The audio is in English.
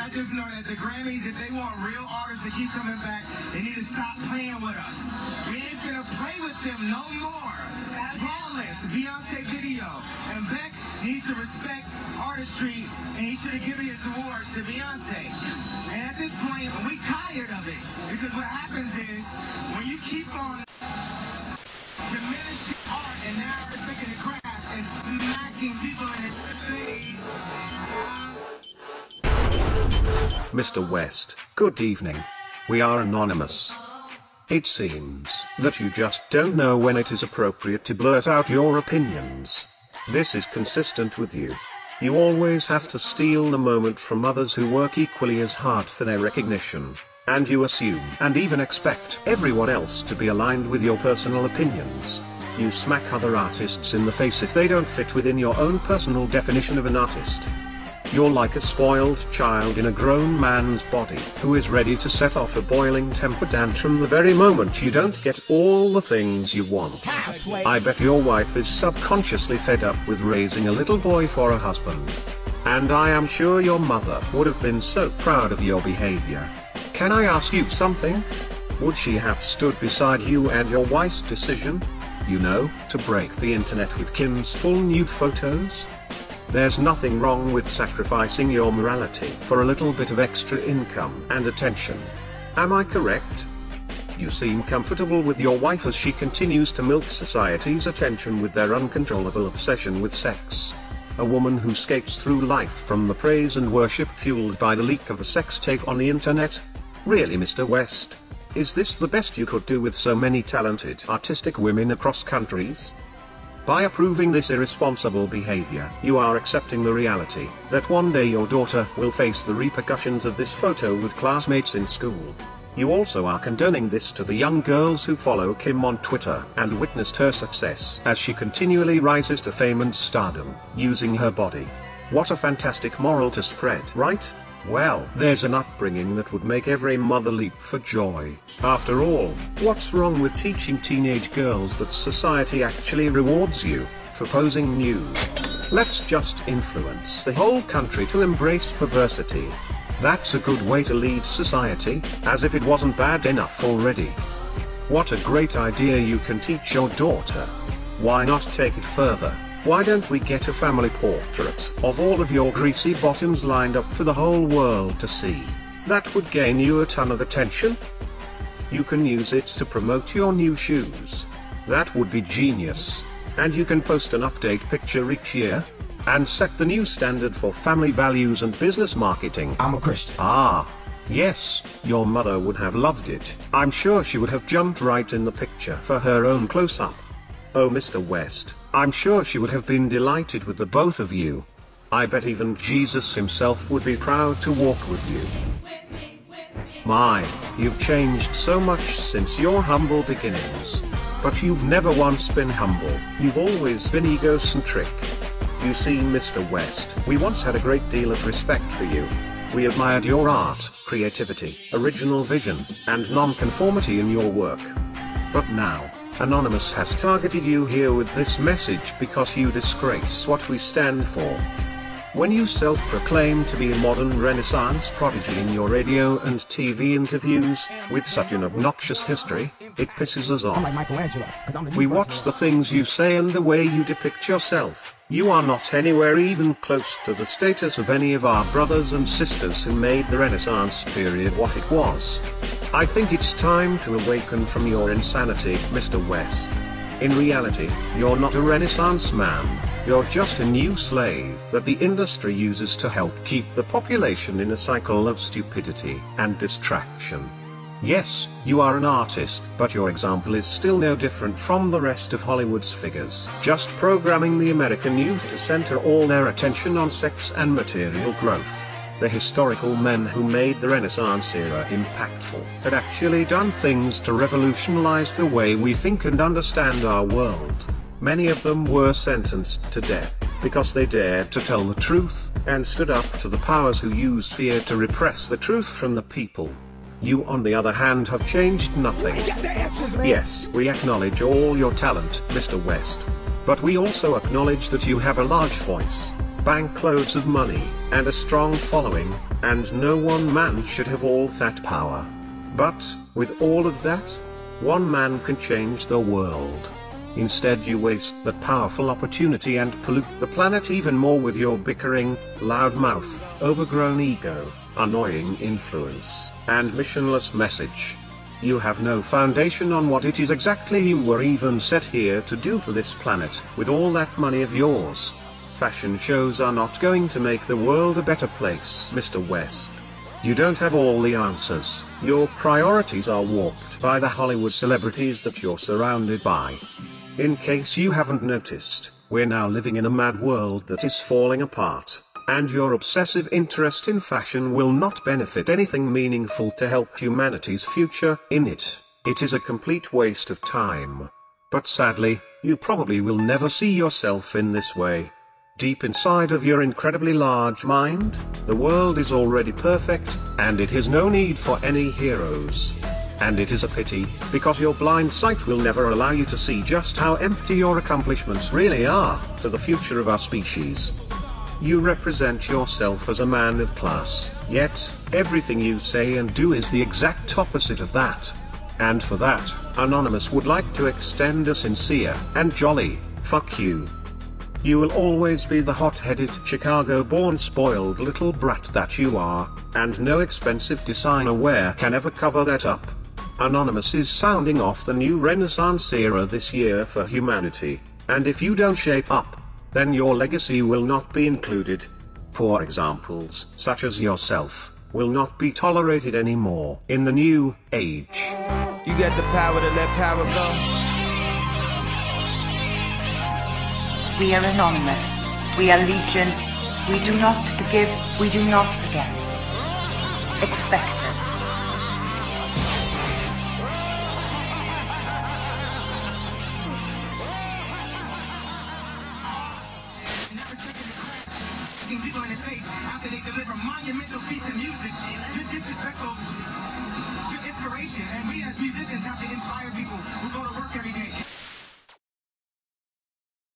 I just know that the Grammys, if they want real artists to keep coming back, they need to stop playing with us. We ain't gonna play with them no more. Flawless, Beyonce video. And Beck needs to respect artistry, and he should have given his award to Beyonce. And at this point, we tired of it. Because what happens is, when you keep on diminishing art and now respecting the craft and smacking people in the face. Mr. West, good evening. We are anonymous. It seems that you just don't know when it is appropriate to blurt out your opinions. This is consistent with you. You always have to steal the moment from others who work equally as hard for their recognition, and you assume and even expect everyone else to be aligned with your personal opinions. You smack other artists in the face if they don't fit within your own personal definition of an artist. You're like a spoiled child in a grown man's body, who is ready to set off a boiling temper tantrum the very moment you don't get all the things you want. I bet your wife is subconsciously fed up with raising a little boy for a husband. And I am sure your mother would have been so proud of your behavior. Can I ask you something? Would she have stood beside you and your wife's decision? You know, to break the internet with Kim's full nude photos? There's nothing wrong with sacrificing your morality for a little bit of extra income and attention. Am I correct? You seem comfortable with your wife as she continues to milk society's attention with their uncontrollable obsession with sex. A woman who skates through life from the praise and worship fueled by the leak of a sex tape on the internet? Really, Mr. West? Is this the best you could do with so many talented artistic women across countries? By approving this irresponsible behavior, you are accepting the reality that one day your daughter will face the repercussions of this photo with classmates in school. You also are condoning this to the young girls who follow Kim on Twitter and witnessed her success as she continually rises to fame and stardom, using her body. What a fantastic moral to spread, right? Well, there's an upbringing that would make every mother leap for joy. After all, what's wrong with teaching teenage girls that society actually rewards you for posing nude? Let's just influence the whole country to embrace perversity. That's a good way to lead society, as if it wasn't bad enough already. What a great idea you can teach your daughter. Why not take it further? Why don't we get a family portrait of all of your greasy bottoms lined up for the whole world to see? That would gain you a ton of attention. You can use it to promote your new shoes. That would be genius. And you can post an update picture each year, and set the new standard for family values and business marketing. I'm a Christian. Ah, yes, your mother would have loved it. I'm sure she would have jumped right in the picture for her own close-up. Oh, Mr. West, I'm sure she would have been delighted with the both of you. I bet even Jesus himself would be proud to walk with you. My, you've changed so much since your humble beginnings. But you've never once been humble, you've always been egocentric. You see, Mr. West, we once had a great deal of respect for you. We admired your art, creativity, original vision, and non-conformity in your work. But now, Anonymous has targeted you here with this message because you disgrace what we stand for. When you self-proclaim to be a modern Renaissance prodigy in your radio and TV interviews, with such an obnoxious history, it pisses us off. We watch the things you say and the way you depict yourself. You are not anywhere even close to the status of any of our brothers and sisters who made the Renaissance period what it was. I think it's time to awaken from your insanity, Mr. West. In reality, you're not a Renaissance man, you're just a new slave that the industry uses to help keep the population in a cycle of stupidity and distraction. Yes, you are an artist, but your example is still no different from the rest of Hollywood's figures, just programming the American youth to center all their attention on sex and material growth. The historical men who made the Renaissance era impactful had actually done things to revolutionize the way we think and understand our world. Many of them were sentenced to death because they dared to tell the truth and stood up to the powers who used fear to repress the truth from the people. You, on the other hand, have changed nothing. Yes, we acknowledge all your talent, Mr. West. But we also acknowledge that you have a large voice. bankloads of money, and a strong following, and no one man should have all that power. But, with all of that, one man can change the world. Instead you waste that powerful opportunity and pollute the planet even more with your bickering, loudmouth, overgrown ego, annoying influence, and missionless message. You have no foundation on what it is exactly you were even set here to do for this planet, with all that money of yours. Fashion shows are not going to make the world a better place, Mr. West. You don't have all the answers. Your priorities are warped by the Hollywood celebrities that you're surrounded by. In case you haven't noticed, we're now living in a mad world that is falling apart, and your obsessive interest in fashion will not benefit anything meaningful to help humanity's future in it. It is a complete waste of time. But sadly, you probably will never see yourself in this way. Deep inside of your incredibly large mind, the world is already perfect, and it has no need for any heroes. And it is a pity, because your blind sight will never allow you to see just how empty your accomplishments really are to the future of our species. You represent yourself as a man of class, yet everything you say and do is the exact opposite of that. And for that, Anonymous would like to extend a sincere and jolly fuck you. You will always be the hot-headed, Chicago-born spoiled little brat that you are, and no expensive designer wear can ever cover that up. Anonymous is sounding off the new Renaissance era this year for humanity, and if you don't shape up, then your legacy will not be included. Poor examples, such as yourself, will not be tolerated anymore in the new age. You got the power to let power go. We are anonymous. We are legion. We do not forgive. We do not forget. Expect us. People in the face after they deliver monumental feats of music. You're disrespectful to inspiration, and we as musicians have to inspire people who go to work every day.